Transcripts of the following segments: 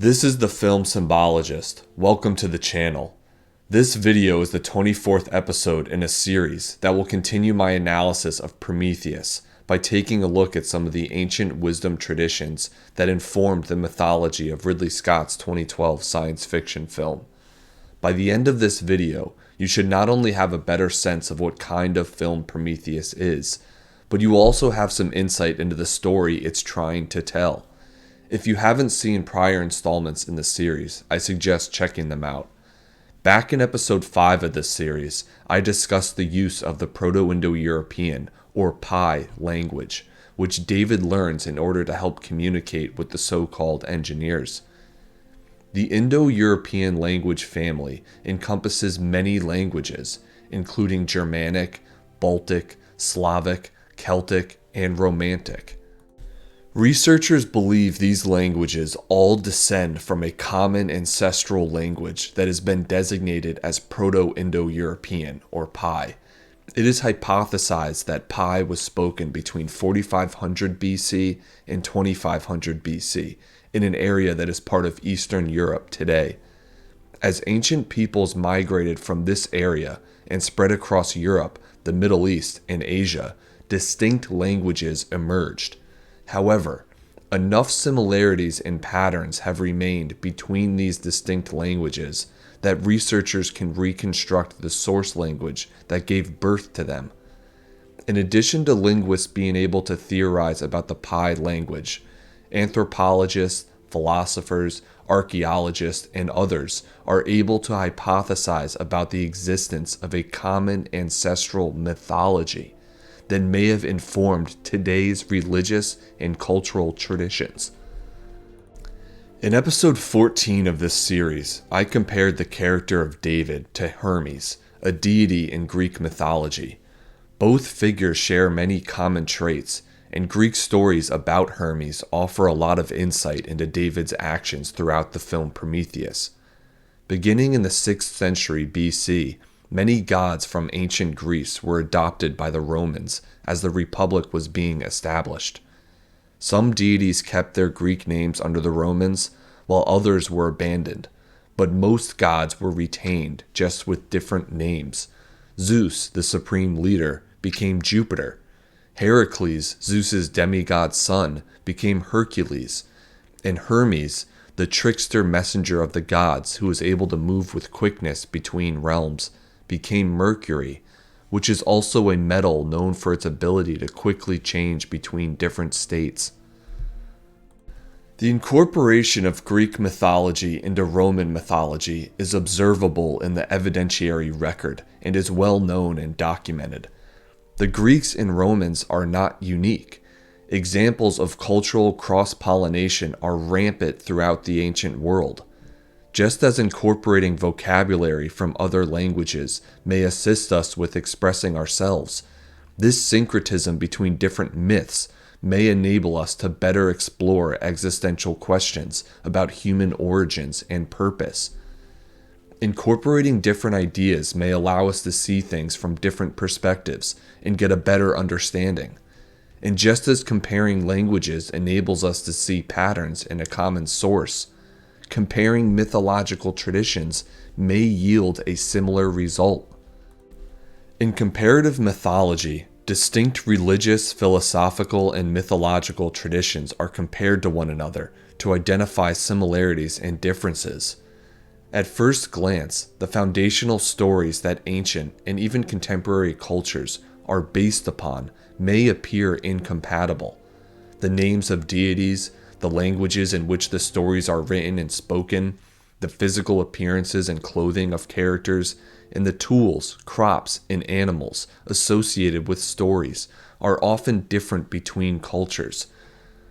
This is the Film Symbologist. Welcome to the channel. This video is the 24th episode in a series that will continue my analysis of Prometheus by taking a look at some of the ancient wisdom traditions that informed the mythology of Ridley Scott's 2012 science fiction film. By the end of this video, you should not only have a better sense of what kind of film Prometheus is, but you also have some insight into the story it's trying to tell. If you haven't seen prior installments in the series, I suggest checking them out. Back in episode 5 of this series, I discussed the use of the Proto-Indo-European, or PIE, language, which David learns in order to help communicate with the so-called engineers. The Indo-European language family encompasses many languages, including Germanic, Baltic, Slavic, Celtic, and Romantic. Researchers believe these languages all descend from a common ancestral language that has been designated as Proto-Indo-European, or PIE. It is hypothesized that PIE was spoken between 4500 BC and 2500 BC in an area that is part of Eastern Europe today. As ancient peoples migrated from this area and spread across Europe, the Middle East, and Asia, distinct languages emerged. However, enough similarities and patterns have remained between these distinct languages that researchers can reconstruct the source language that gave birth to them. In addition to linguists being able to theorize about the PIE language, anthropologists, philosophers, archaeologists, and others are able to hypothesize about the existence of a common ancestral mythology that may have informed today's religious and cultural traditions. In episode 14 of this series, I compared the character of David to Hermes, a deity in Greek mythology. Both figures share many common traits, and Greek stories about Hermes offer a lot of insight into David's actions throughout the film Prometheus. Beginning in the 6th century BC, many gods from ancient Greece were adopted by the Romans as the Republic was being established. Some deities kept their Greek names under the Romans, while others were abandoned, but most gods were retained, just with different names. Zeus, the supreme leader, became Jupiter. Heracles, Zeus's demigod son, became Hercules, and Hermes, the trickster messenger of the gods who was able to move with quickness between realms, became Mercury, which is also a metal known for its ability to quickly change between different states. The incorporation of Greek mythology into Roman mythology is observable in the evidentiary record and is well known and documented. The Greeks and Romans are not unique. Examples of cultural cross-pollination are rampant throughout the ancient world. Just as incorporating vocabulary from other languages may assist us with expressing ourselves, this syncretism between different myths may enable us to better explore existential questions about human origins and purpose. Incorporating different ideas may allow us to see things from different perspectives and get a better understanding. And just as comparing languages enables us to see patterns in a common source, comparing mythological traditions may yield a similar result. In comparative mythology, distinct religious, philosophical, and mythological traditions are compared to one another to identify similarities and differences. At first glance, the foundational stories that ancient and even contemporary cultures are based upon may appear incompatible. The names of deities, the languages in which the stories are written and spoken, the physical appearances and clothing of characters, and the tools, crops, and animals associated with stories are often different between cultures.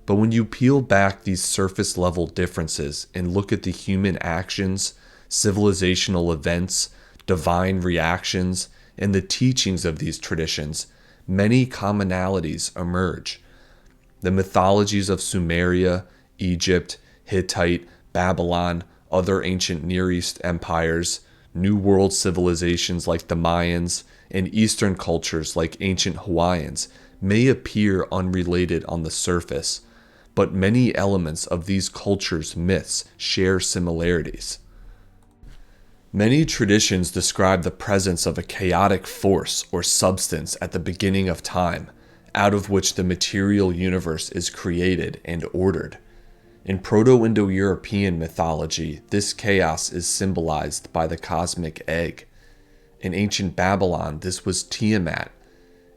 But when you peel back these surface-level differences and look at the human actions, civilizational events, divine reactions, and the teachings of these traditions, many commonalities emerge. The mythologies of Sumeria, Egypt, Hittite, Babylon, other ancient Near East empires, New World civilizations like the Mayans, and Eastern cultures like ancient Hawaiians may appear unrelated on the surface, but many elements of these cultures' myths share similarities. Many traditions describe the presence of a chaotic force or substance at the beginning of time, out of which the material universe is created and ordered. In Proto-Indo-European mythology, this chaos is symbolized by the cosmic egg. In ancient Babylon, this was Tiamat.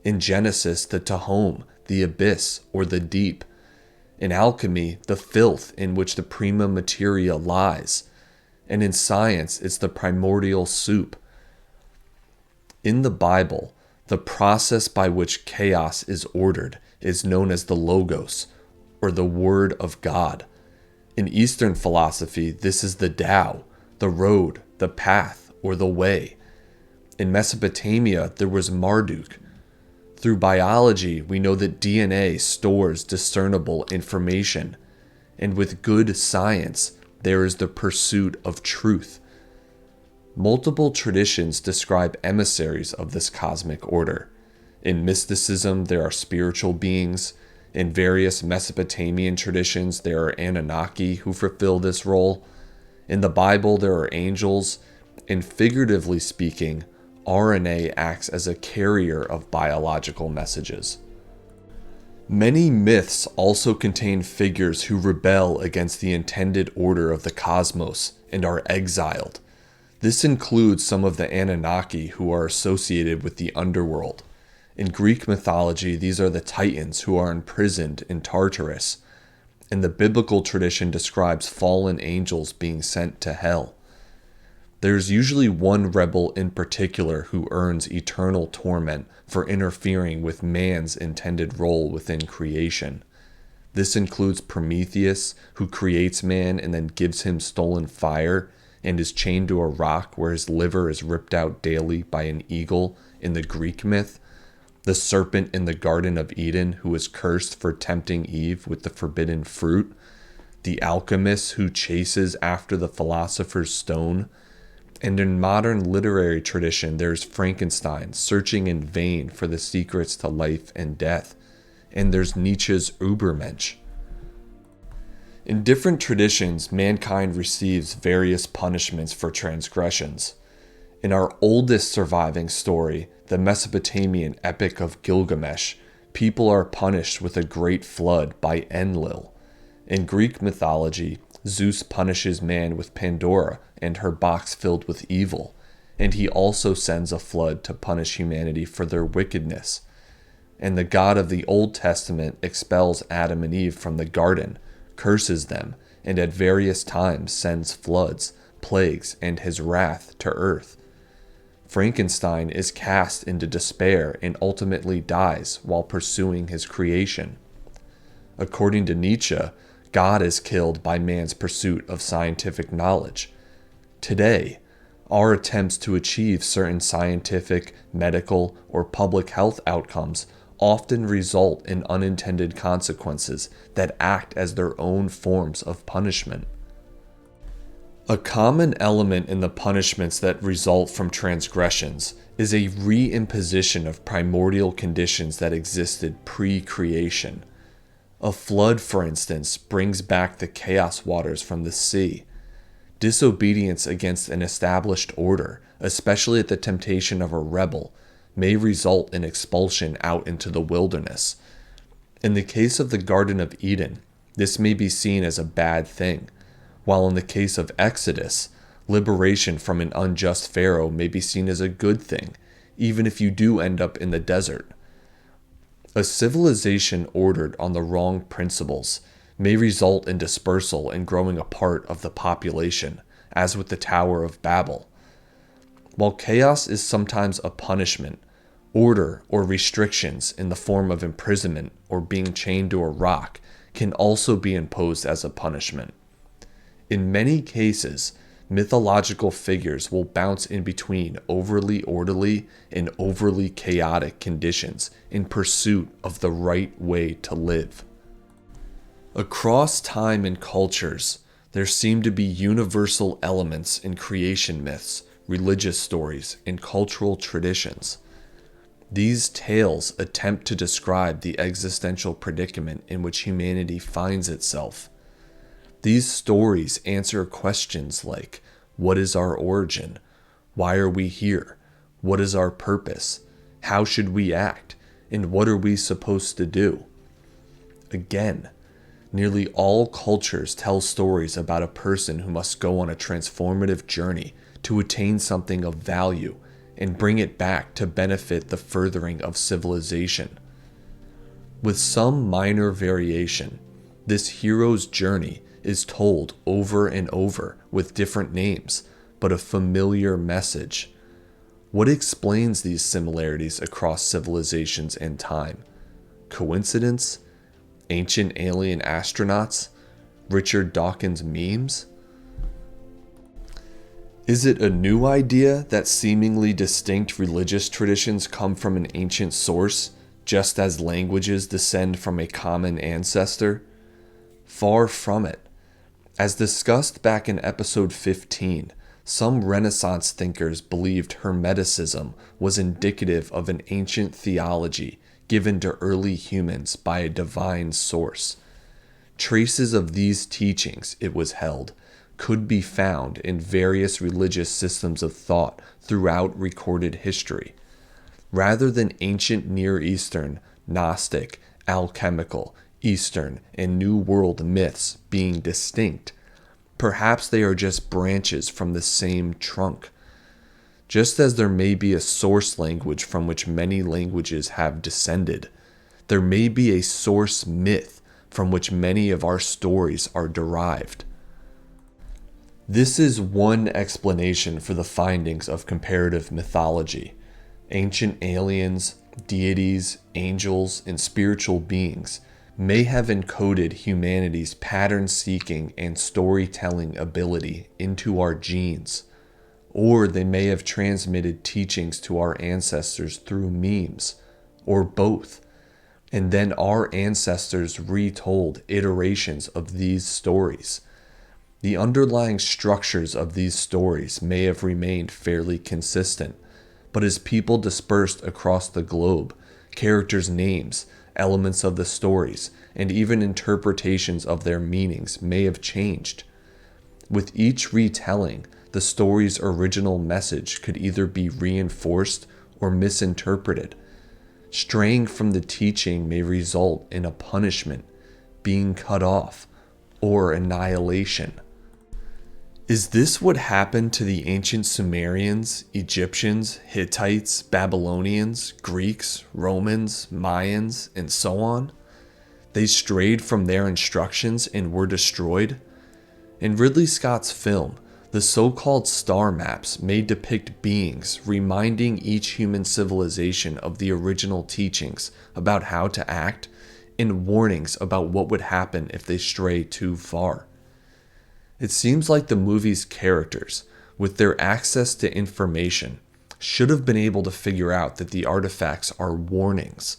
In Genesis, the Tehom, the abyss, or the deep. In alchemy, the filth in which the prima materia lies. And in science, it's the primordial soup. In the Bible, the process by which chaos is ordered is known as the Logos, or the Word of God. In Eastern philosophy, this is the Tao, the road, the path, or the way. In Mesopotamia, there was Marduk. Through biology, we know that DNA stores discernible information. And with good science, there is the pursuit of truth. Multiple traditions describe emissaries of this cosmic order. In mysticism, there are spiritual beings. In various Mesopotamian traditions, there are Anunnaki who fulfill this role. In the Bible, there are angels. And figuratively speaking, RNA acts as a carrier of biological messages. Many myths also contain figures who rebel against the intended order of the cosmos and are exiled. This includes some of the Anunnaki who are associated with the underworld. In Greek mythology, these are the Titans who are imprisoned in Tartarus, and the biblical tradition describes fallen angels being sent to hell. There's usually one rebel in particular who earns eternal torment for interfering with man's intended role within creation. This includes Prometheus, who creates man and then gives him stolen fire and is chained to a rock where his liver is ripped out daily by an eagle in the Greek myth. The serpent in the Garden of Eden who is cursed for tempting Eve with the forbidden fruit. The alchemist who chases after the philosopher's stone. And in modern literary tradition, there's Frankenstein searching in vain for the secrets to life and death. And there's Nietzsche's Übermensch. In different traditions, mankind receives various punishments for transgressions. In our oldest surviving story, the Mesopotamian Epic of Gilgamesh, people are punished with a great flood by Enlil. In Greek mythology, Zeus punishes man with Pandora and her box filled with evil, and he also sends a flood to punish humanity for their wickedness. And the God of the Old Testament expels Adam and Eve from the garden, curses them, and at various times sends floods, plagues, and his wrath to earth. Frankenstein is cast into despair and ultimately dies while pursuing his creation. According to Nietzsche, God is killed by man's pursuit of scientific knowledge. Today, our attempts to achieve certain scientific, medical, or public health outcomes often result in unintended consequences that act as their own forms of punishment. A common element in the punishments that result from transgressions is a reimposition of primordial conditions that existed pre-creation. A flood, for instance, brings back the chaos waters from the sea. Disobedience against an established order, especially at the temptation of a rebel, may result in expulsion out into the wilderness. In the case of the Garden of Eden, this may be seen as a bad thing, while in the case of Exodus, liberation from an unjust Pharaoh may be seen as a good thing, even if you do end up in the desert. A civilization ordered on the wrong principles may result in dispersal and growing apart of the population, as with the Tower of Babel. While chaos is sometimes a punishment, order or restrictions in the form of imprisonment or being chained to a rock can also be imposed as a punishment. In many cases, mythological figures will bounce in between overly orderly and overly chaotic conditions in pursuit of the right way to live. Across time and cultures, there seem to be universal elements in creation myths, religious stories, and cultural traditions. These tales attempt to describe the existential predicament in which humanity finds itself. These stories answer questions like, what is our origin? Why are we here? What is our purpose? How should we act? And what are we supposed to do? Again, nearly all cultures tell stories about a person who must go on a transformative journey to attain something of value and bring it back to benefit the furthering of civilization. With some minor variation, this hero's journey is told over and over with different names, but a familiar message. What explains these similarities across civilizations and time? Coincidence? Ancient alien astronauts? Richard Dawkins memes? Is it a new idea that seemingly distinct religious traditions come from an ancient source, just as languages descend from a common ancestor? Far from it. As discussed back in episode 15, some Renaissance thinkers believed Hermeticism was indicative of an ancient theology given to early humans by a divine source. Traces of these teachings, it was held, could be found in various religious systems of thought throughout recorded history. Rather than ancient Near Eastern, Gnostic, alchemical, Eastern, and New World myths being distinct, perhaps they are just branches from the same trunk. Just as there may be a source language from which many languages have descended, there may be a source myth from which many of our stories are derived. This is one explanation for the findings of comparative mythology. Ancient aliens, deities, angels, and spiritual beings may have encoded humanity's pattern-seeking and storytelling ability into our genes, or they may have transmitted teachings to our ancestors through memes, or both, and then our ancestors retold iterations of these stories. The underlying structures of these stories may have remained fairly consistent, but as people dispersed across the globe, characters' names, elements of the stories, and even interpretations of their meanings may have changed. With each retelling, the story's original message could either be reinforced or misinterpreted. Straying from the teaching may result in a punishment, being cut off, or annihilation. Is this what happened to the ancient Sumerians, Egyptians, Hittites, Babylonians, Greeks, Romans, Mayans, and so on? They strayed from their instructions and were destroyed? In Ridley Scott's film, the so-called star maps may depict beings reminding each human civilization of the original teachings about how to act and warnings about what would happen if they stray too far. It seems like the movie's characters, with their access to information, should have been able to figure out that the artifacts are warnings.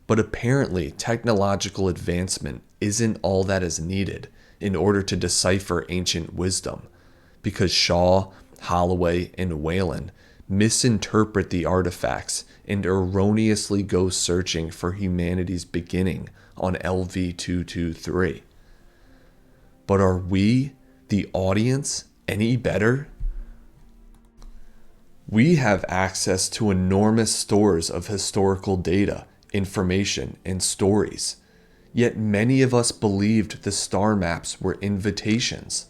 But apparently, technological advancement isn't all that is needed in order to decipher ancient wisdom, because Shaw, Holloway, and Whalen misinterpret the artifacts and erroneously go searching for humanity's beginning on LV-223. But are we, the audience, any better? We have access to enormous stores of historical data, information, and stories. Yet many of us believed the star maps were invitations.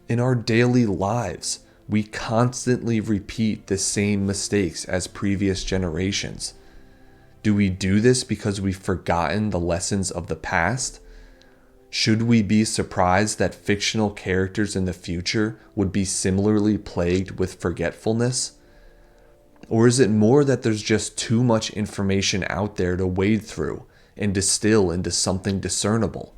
In our daily lives, we constantly repeat the same mistakes as previous generations. Do we do this because we've forgotten the lessons of the past? Should we be surprised that fictional characters in the future would be similarly plagued with forgetfulness? Or is it more that there's just too much information out there to wade through and distill into something discernible?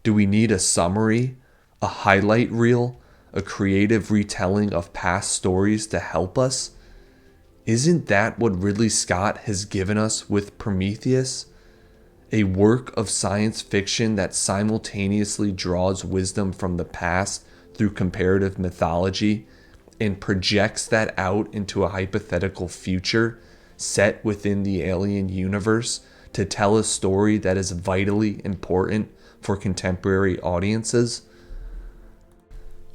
Do we need a summary, a highlight reel, a creative retelling of past stories to help us? Isn't that what Ridley Scott has given us with Prometheus? A work of science fiction that simultaneously draws wisdom from the past through comparative mythology and projects that out into a hypothetical future set within the alien universe to tell a story that is vitally important for contemporary audiences?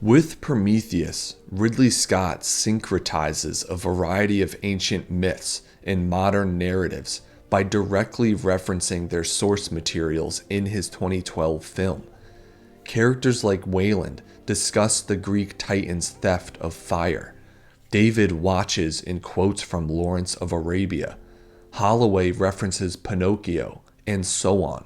With Prometheus, Ridley Scott syncretizes a variety of ancient myths and modern narratives by directly referencing their source materials in his 2012 film. Characters like Wayland discuss the Greek titan's theft of fire. David watches in quotes from Lawrence of Arabia. Holloway references Pinocchio, and so on.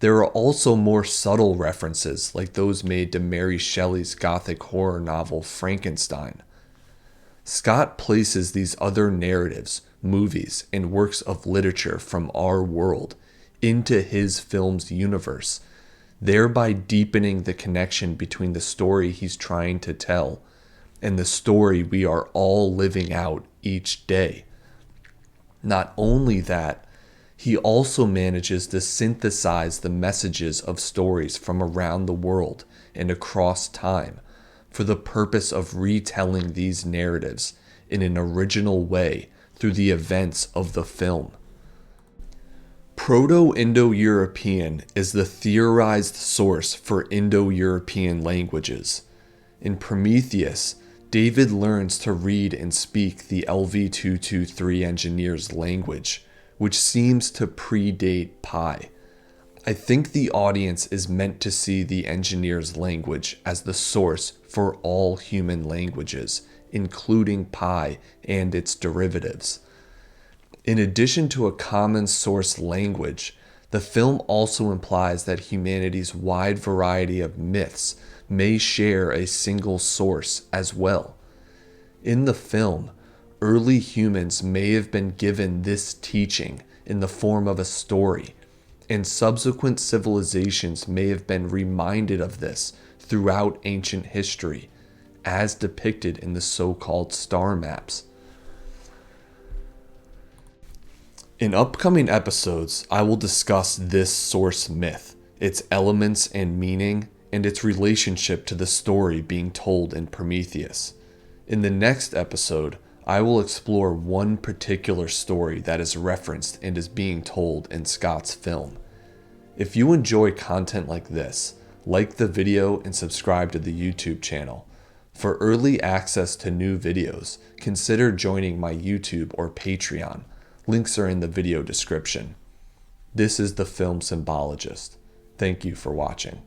There are also more subtle references like those made to Mary Shelley's Gothic horror novel Frankenstein. Scott places these other narratives, movies, and works of literature from our world into his film's universe, thereby deepening the connection between the story he's trying to tell and the story we are all living out each day. Not only that, he also manages to synthesize the messages of stories from around the world and across time for the purpose of retelling these narratives in an original way through the events of the film. Proto-Indo-European is the theorized source for Indo-European languages. In Prometheus, David learns to read and speak the LV-223 engineer's language, which seems to predate Pi. I think the audience is meant to see the engineer's language as the source for all human languages, including Pi and its derivatives. In addition to a common source language, the film also implies that humanity's wide variety of myths may share a single source as well. In the film, early humans may have been given this teaching in the form of a story, and subsequent civilizations may have been reminded of this throughout ancient history, as depicted in the so-called star maps. In upcoming episodes, I will discuss this source myth, its elements and meaning, and its relationship to the story being told in Prometheus. In the next episode, I will explore one particular story that is referenced and is being told in Scott's film. If you enjoy content like this, like the video and subscribe to the YouTube channel. For early access to new videos, consider joining my YouTube or Patreon. Links are in the video description. This is the Film Symbologist. Thank you for watching.